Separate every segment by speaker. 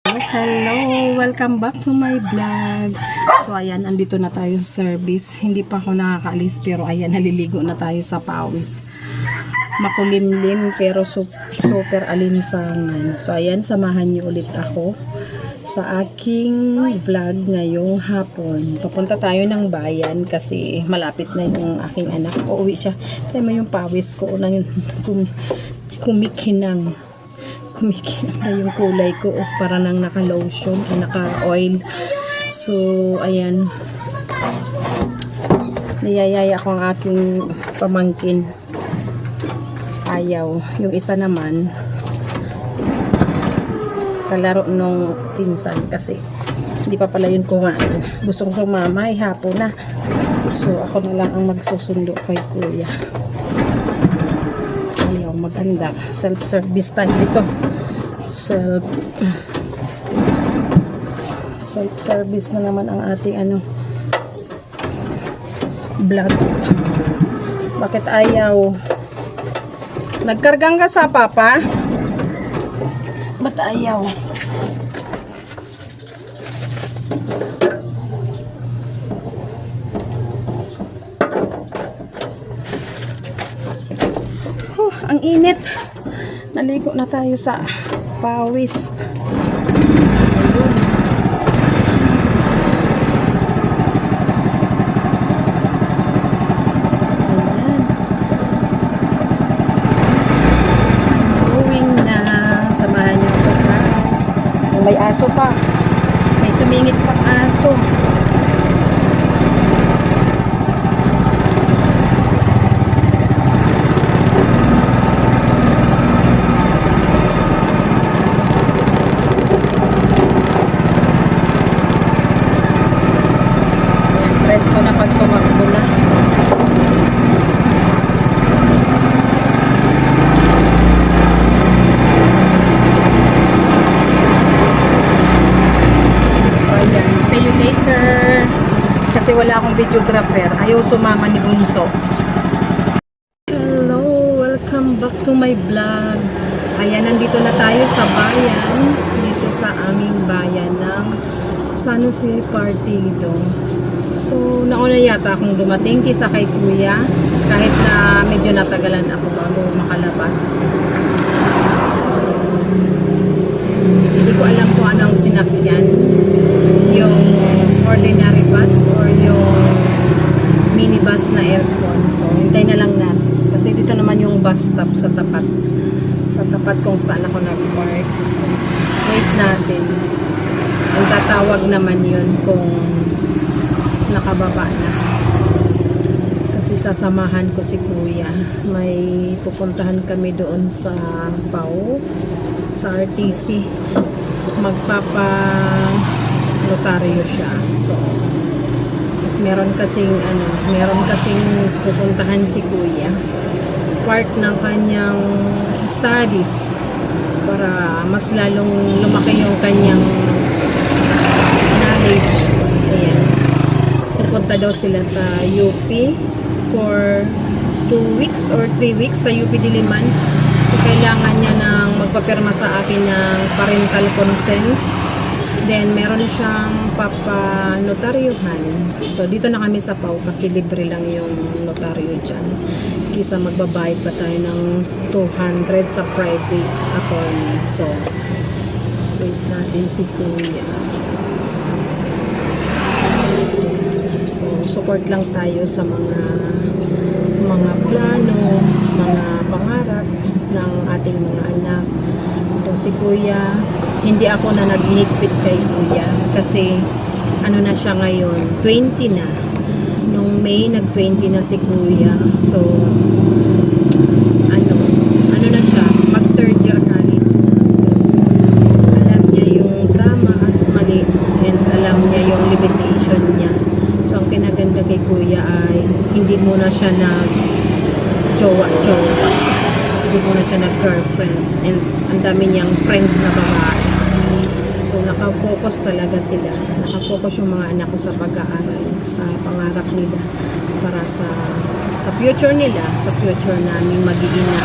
Speaker 1: Hello! Welcome back to my vlog. So ayan, andito na tayo sa service. Hindi pa ako nakakaalis pero ayan, naliligo na tayo sa pawis. Makulimlim pero super alinsangan. So ayan, samahan niyo ulit ako sa aking vlog ngayong hapon. Papunta tayo ng bayan kasi malapit na yung aking anak. Uuwi siya. Kaya mo yung pawis ko nang kumikinang na yung kulay ko para nang naka-lotion o naka-oil. So ayan, niyayaya ko ang aking pamangkin. Ayaw. Yung isa naman kalaro nung pinsan kasi hindi pa pala yun kumain. Gustong sumama, hapon na. So ako na lang ang magsusundo kay kuya. Ayaw maganda. Self-service tayo dito. Self-service na naman ang ating vlog. Bakit ayaw? Nagkargang ka sa papa? Ba't ayaw? Ang init. Naligo na tayo sa pawis. May aso pa. May sumingit pang aso. Ayan, presko na pag tumakbo na. Kasi wala akong videographer. Ayaw sumama ni Bunso. Hello! Welcome back to my vlog. Ayan, nandito na tayo sa bayan. Dito sa aming bayan ng San Jose Partido. So, nauna yata akong dumating kisa kay kuya. Kahit na medyo natagalan ako bago makalabas. So, hindi ko alam kung anong sinakyan. Yung ordinary bus or yung minibus na aircon. So, hintay na lang natin. Kasi dito naman yung bus stop sa tapat. Sa tapat kung saan ako nag-park. So, wait natin. Ang tatawag naman yun kung nakababa na. Kasi sasamahan ko si kuya. May pupuntahan kami doon sa Pau. Sa RTC. Notaryo siya. So, meron kasing pupuntahan si kuya. Part ng kanyang studies para mas lalong lumaki yung kanyang knowledge. Ayan. Pupunta daw sila sa UP for 2 weeks or 3 weeks sa UP Diliman. So, kailangan niya nang magpapirma sa akin ng parental consent. Then, meron siyang papanotaryuhan. So, dito na kami sa Pau kasi libre lang yung notaryo dyan. Kisa magbabayad pa tayo ng 200 sa private attorney. So, wait natin si kuya. So, support lang tayo sa mga plano, mga pangarap ng ating mga anak. So, si kuya, hindi ako na naghihigpit kay kuya kasi ano na siya ngayon, 20 na. Nung May, nag-20 na si kuya. So, ano na siya, mag third year college na. So, alam niya yung tama at mali and alam niya yung limitation niya. So, ang kinaganda kay kuya ay hindi muna siya nag-jowa-jowa. Hindi muna siya nag-girlfriend. And ang dami niyang friend na babae. So, nakafocus talaga sila. Nakafocus yung mga anak ko sa pag-aaral, sa pangarap nila, para sa future nila, sa future namin magiging na.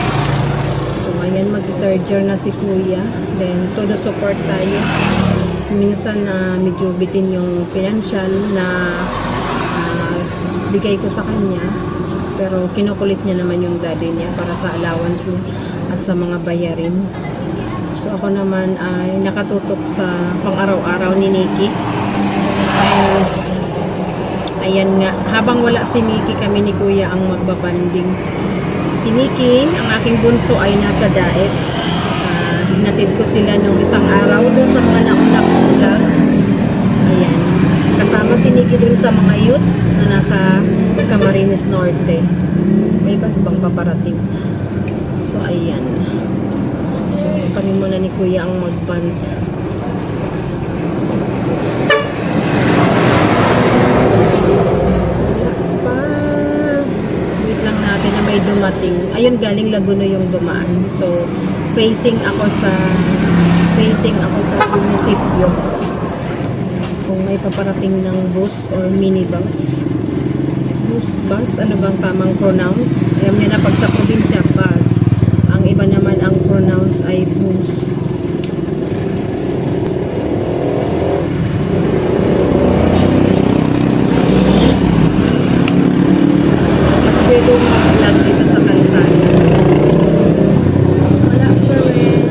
Speaker 1: So, ayan, mag-third year na si kuya. Then, todo support tayo. minsan na medyo bitin yung financial na bigay ko sa kanya, pero kinukulit niya naman yung daddy niya para sa allowance niya at sa mga bayarin. So ako naman ay nakatutok sa pang-araw-araw ni Nikki. Ayan nga, habang wala si Nikki, kami ni Kuya ang magbabanding. Si Nikki, ang aking bunso, ay nasa diet. Hinatid ko sila nung isang araw dun sa mga nauna kong vlog. Ayan. Kasama si Nikki dun sa mga youth na nasa Camarines Norte. May bus bang paparating? So, ayan. So, kami muna ni Kuya ang magband. Wait lang natin na may dumating. Ayun, galing Laguna yung dumaan. So, facing ako sa munisipyo. So, kung may paparating ng bus or minibus. Bus, ano bang tamang pronounce? Alam niya na pag sa probinsya, bus. Ang iba naman ang pronounce ay bus. Mas pwede mag-vlog dito sa kalsada. Wala pa rin.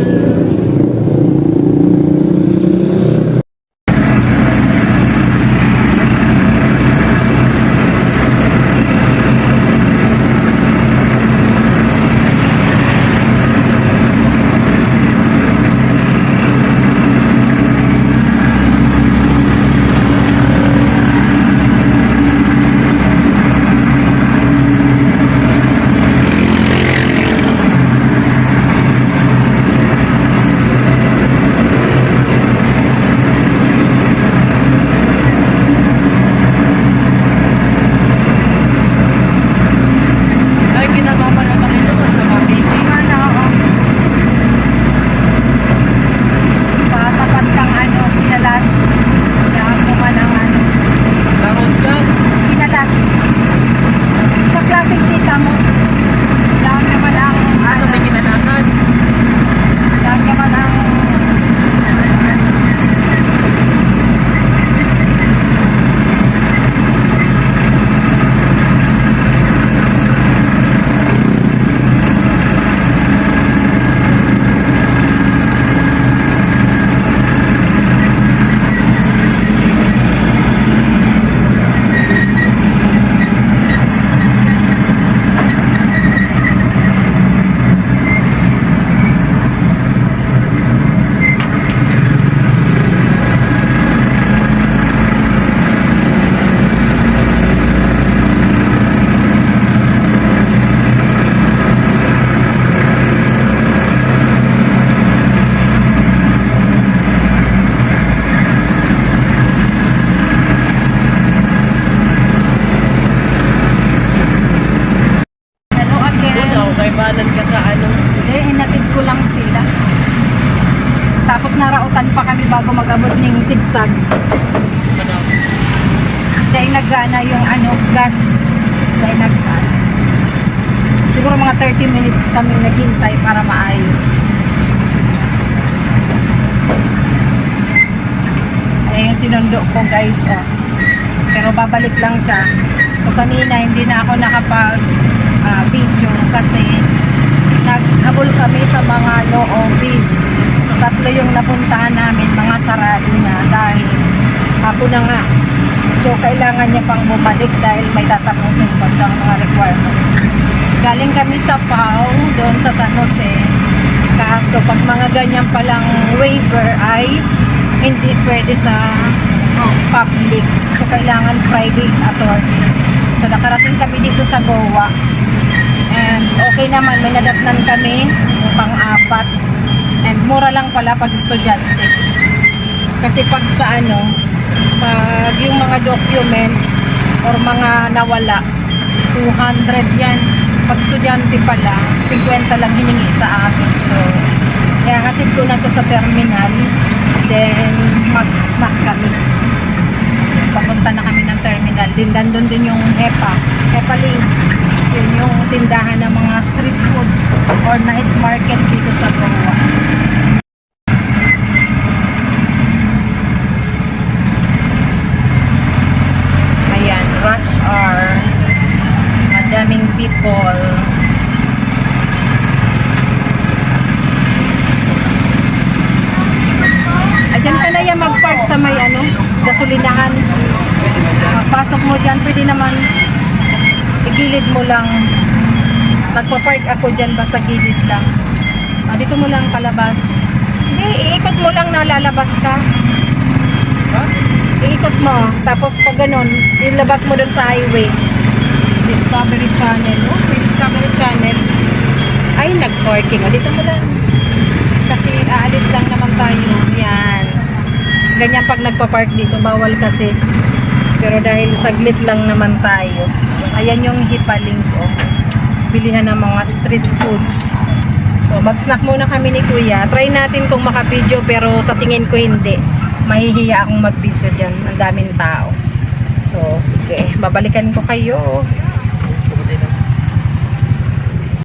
Speaker 1: Narautan pa kami bago mag-abot ng sigsag. Dahil naggana yung gas. Dahil naggana. Siguro mga 30 minutes kami naghintay para maayos. Ayan yung sinundo ko guys. Oh. Pero babalik lang siya. So kanina hindi na ako nakapag video kasi naghabol kami sa mga law office. So tatlo yung napuntahan namin, mga sarado na dahil hapon na nga. So kailangan niya pang bumalik dahil may tatapusin pa siyang mga requirements. Galing kami sa PAO doon sa San Jose. Kaso pag mga ganyan palang waiver ay hindi pwede sa public. So kailangan private attorney. So nakarating kami dito sa Goa. And okay naman, may nadatnan kami pang-apat. And mura lang pala pag estudyante. Kasi pag sa pag yung mga documents or mga nawala, 200 yan. Pag estudyante pala, 50 lang hiningi sa akin. So, kaya hatid ko na siya sa terminal. Then, mag-snack kami. Papunta na kami ng terminal. Doon din yung Hepa Link. Yun yung tindahan ng mga street food or night market dito sa Goa. gasolinahan. Pagpasok mo dyan, pwede naman igilid mo lang. Nagpa-park ako dyan, basta gilid lang. Dito mo lang palabas. Hindi, iikot mo lang na lalabas ka. Iikot mo, tapos pag ganun, ilabas mo dun sa highway. Discovery Channel, oh, may Discovery Channel. Ay, nag-parking. Dito mo lang. Kasi aalis lang naman tayo. Yan. Ganyan pag nagpa-park dito, bawal kasi. Pero dahil saglit lang naman tayo. Ayan yung hipaling ko. Bilihan ng mga street foods. So, mag-snack muna kami ni Kuya. Try natin kung maka-video, pero sa tingin ko hindi. Mahihiya akong mag-video dyan. Ang daming tao. So, sige. Babalikan ko kayo.